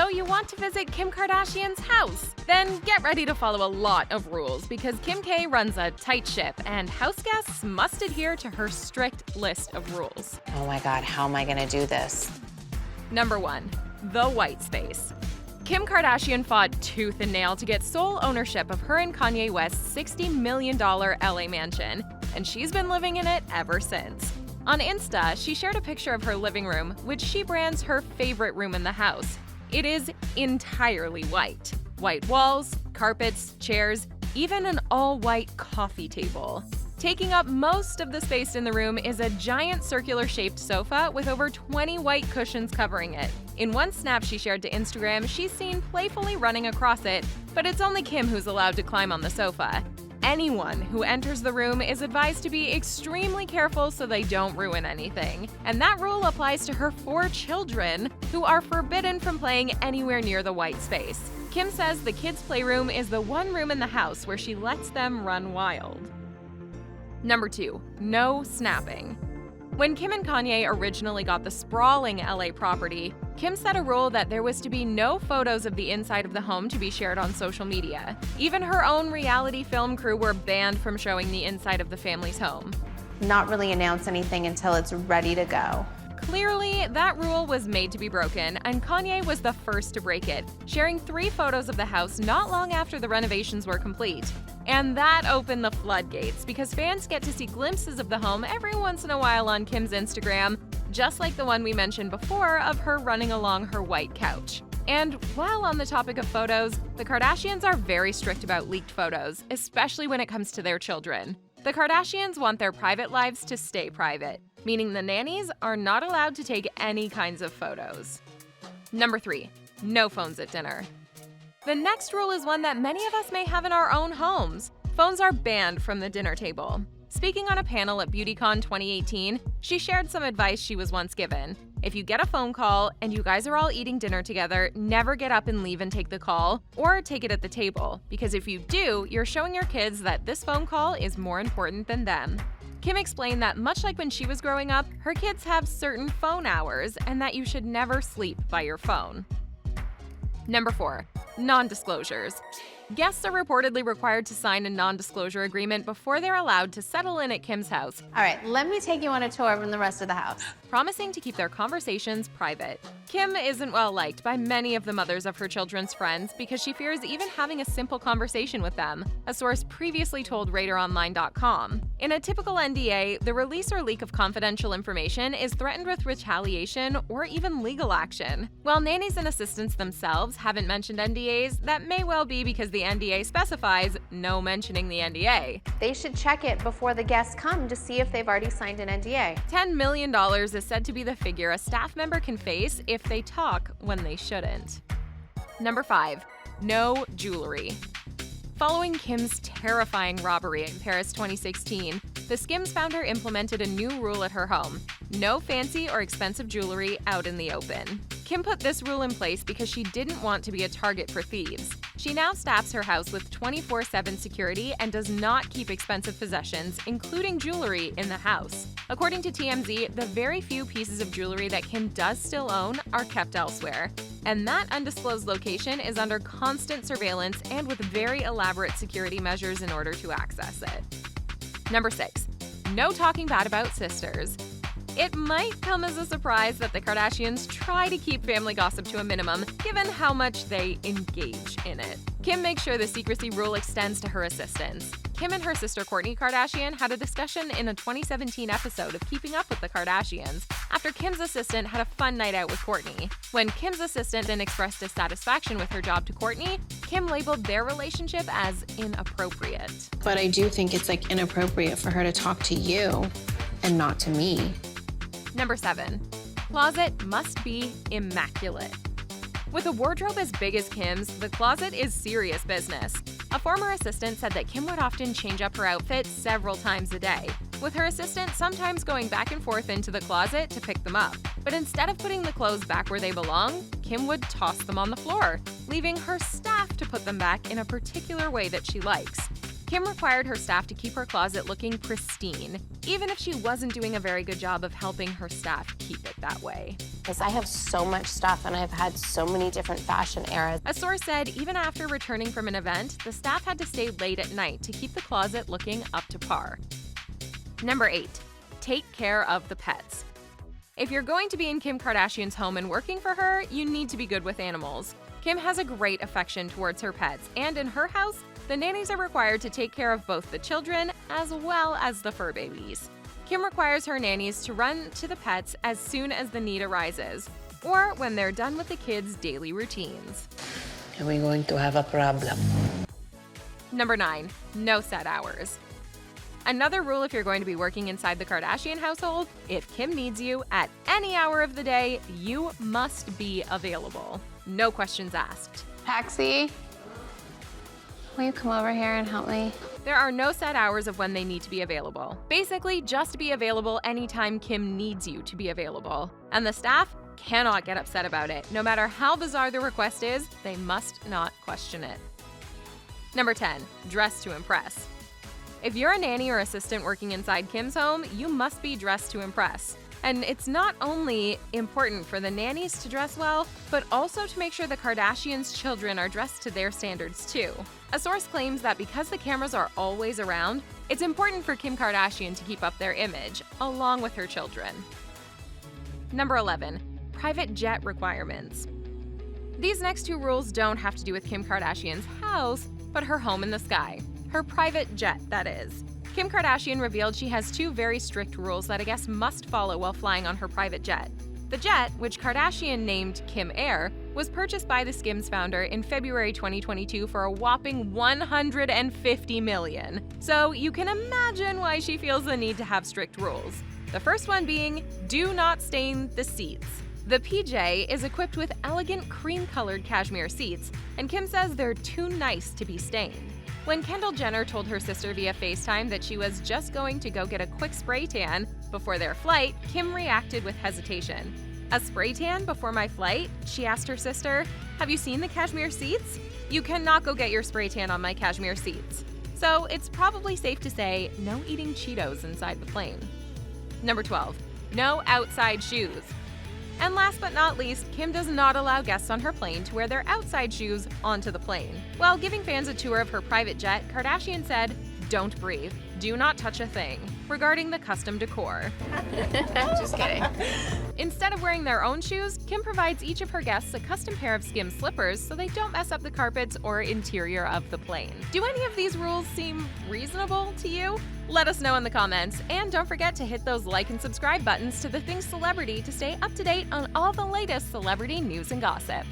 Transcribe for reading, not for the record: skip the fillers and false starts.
So you want to visit Kim Kardashian's house? Then get ready to follow a lot of rules because Kim K runs a tight ship and house guests must adhere to her strict list of rules. Oh my God, how am I gonna do this? Number 1. The white space. Kim Kardashian fought tooth and nail to get sole ownership of her and Kanye West's $60 million LA mansion, and she's been living in it ever since. On Insta, she shared a picture of her living room, which she brands her favorite room in the house. It is entirely white. White walls, carpets, chairs, even an all-white coffee table. Taking up most of the space in the room is a giant circular-shaped sofa with over 20 white cushions covering it. In one snap she shared to Instagram, she's seen playfully running across it, but it's only Kim who's allowed to climb on the sofa. Anyone who enters the room is advised to be extremely careful so they don't ruin anything. And that rule applies to her 4 children, who are forbidden from playing anywhere near the white space. Kim says the kids' playroom is the one room in the house where she lets them run wild. Number 2. No snapping. When Kim and Kanye originally got the sprawling LA property, Kim set a rule that there was to be no photos of the inside of the home to be shared on social media. Even her own reality film crew were banned from showing the inside of the family's home. Not really announce anything until it's ready to go. Clearly, that rule was made to be broken, and Kanye was the first to break it, sharing 3 photos of the house not long after the renovations were complete. And that opened the floodgates because fans get to see glimpses of the home every once in a while on Kim's Instagram, just like the one we mentioned before of her running along her white couch. And while on the topic of photos, the Kardashians are very strict about leaked photos, especially when it comes to their children. The Kardashians want their private lives to stay private, meaning the nannies are not allowed to take any kinds of photos. Number 3. No phones at dinner. The next rule is one that many of us may have in our own homes. Phones are banned from the dinner table. Speaking on a panel at BeautyCon 2018, she shared some advice she was once given. If you get a phone call and you guys are all eating dinner together, never get up and leave and take the call, or take it at the table, because if you do, you're showing your kids that this phone call is more important than them. Kim explained that much like when she was growing up, her kids have certain phone hours and that you should never sleep by your phone. Number 4. Non-disclosures. Guests are reportedly required to sign a non-disclosure agreement before they're allowed to settle in at Kim's house, All right, let me take you on a tour of the rest of the house. promising to keep their conversations private. Kim isn't well liked by many of the mothers of her children's friends because she fears even having a simple conversation with them, a source previously told RadarOnline.com. In a typical NDA, the release or leak of confidential information is threatened with retaliation or even legal action. While nannies and assistants themselves haven't mentioned NDAs, that may well be because the NDA specifies no mentioning the NDA. They should check it before the guests come to see if they've already signed an NDA. $10 million is said to be the figure a staff member can face if they talk when they shouldn't. Number 5. No jewelry. Following Kim's terrifying robbery in Paris 2016, the Skims founder implemented a new rule at her home: no fancy or expensive jewelry out in the open. Kim put this rule in place because she didn't want to be a target for thieves. She now staffs her house with 24/7 security and does not keep expensive possessions, including jewelry, in the house. According to TMZ, the very few pieces of jewelry that Kim does still own are kept elsewhere. And that undisclosed location is under constant surveillance and with very elaborate security measures in order to access it. Number 6. No talking bad about sisters. It might come as a surprise that the Kardashians try to keep family gossip to a minimum, given how much they engage in it. Kim makes sure the secrecy rule extends to her assistants. Kim and her sister Kourtney Kardashian had a discussion in a 2017 episode of Keeping Up with the Kardashians after Kim's assistant had a fun night out with Kourtney. When Kim's assistant then expressed dissatisfaction with her job to Kourtney, Kim labeled their relationship as inappropriate. But I do think it's inappropriate for her to talk to you and not to me. Number 7. Closet must be immaculate. With a wardrobe as big as Kim's, the closet is serious business. A former assistant said that Kim would often change up her outfit several times a day, with her assistant sometimes going back and forth into the closet to pick them up. But instead of putting the clothes back where they belong, Kim would toss them on the floor, leaving her staff to put them back in a particular way that she likes. Kim required her staff to keep her closet looking pristine, even if she wasn't doing a very good job of helping her staff keep it that way. because I have so much stuff and I've had so many different fashion eras. A source said even after returning from an event, the staff had to stay late at night to keep the closet looking up to par. Number 8. Take care of the pets. If you're going to be in Kim Kardashian's home and working for her, you need to be good with animals. Kim has a great affection towards her pets, and in her house, the nannies are required to take care of both the children as well as the fur babies. Kim requires her nannies to run to the pets as soon as the need arises, or when they're done with the kids' daily routines. Are we going to have a problem? Number 9. No set hours. Another rule if you're going to be working inside the Kardashian household, if Kim needs you at any hour of the day, you must be available. No questions asked. Paxi, will you come over here and help me? There are no set hours of when they need to be available. Basically, just be available anytime Kim needs you to be available. And the staff cannot get upset about it. No matter how bizarre the request is, they must not question it. Number 10. Dress to impress. If you're a nanny or assistant working inside Kim's home, you must be dressed to impress. And it's not only important for the nannies to dress well, but also to make sure the Kardashians' children are dressed to their standards too. A source claims that because the cameras are always around, it's important for Kim Kardashian to keep up their image, along with her children. Number 11. Private jet requirements. These next two rules don't have to do with Kim Kardashian's house, but her home in the sky. Her private jet, that is. Kim Kardashian revealed she has two very strict rules that a guest must follow while flying on her private jet. The jet, which Kardashian named Kim Air, was purchased by the Skims founder in February 2022 for a whopping $150 million. So you can imagine why she feels the need to have strict rules. The first one being, do not stain the seats. The PJ is equipped with elegant cream-colored cashmere seats, and Kim says they're too nice to be stained. When Kendall Jenner told her sister via FaceTime that she was just going to go get a quick spray tan before their flight, Kim reacted with hesitation. A spray tan before my flight? She asked her sister. Have you seen the cashmere seats? You cannot go get your spray tan on my cashmere seats. So it's probably safe to say no eating Cheetos inside the plane. Number 12. No outside shoes. And last but not least, Kim does not allow guests on her plane to wear their outside shoes onto the plane. While giving fans a tour of her private jet, Kardashian said, "Don't breathe. Do not touch a thing," regarding the custom decor. Just kidding. Instead of wearing their own shoes, Kim provides each of her guests a custom pair of Skims slippers so they don't mess up the carpets or interior of the plane. Do any of these rules seem reasonable to you? Let us know in the comments, and don't forget to hit those like and subscribe buttons to The Thing Celebrity to stay up to date on all the latest celebrity news and gossip.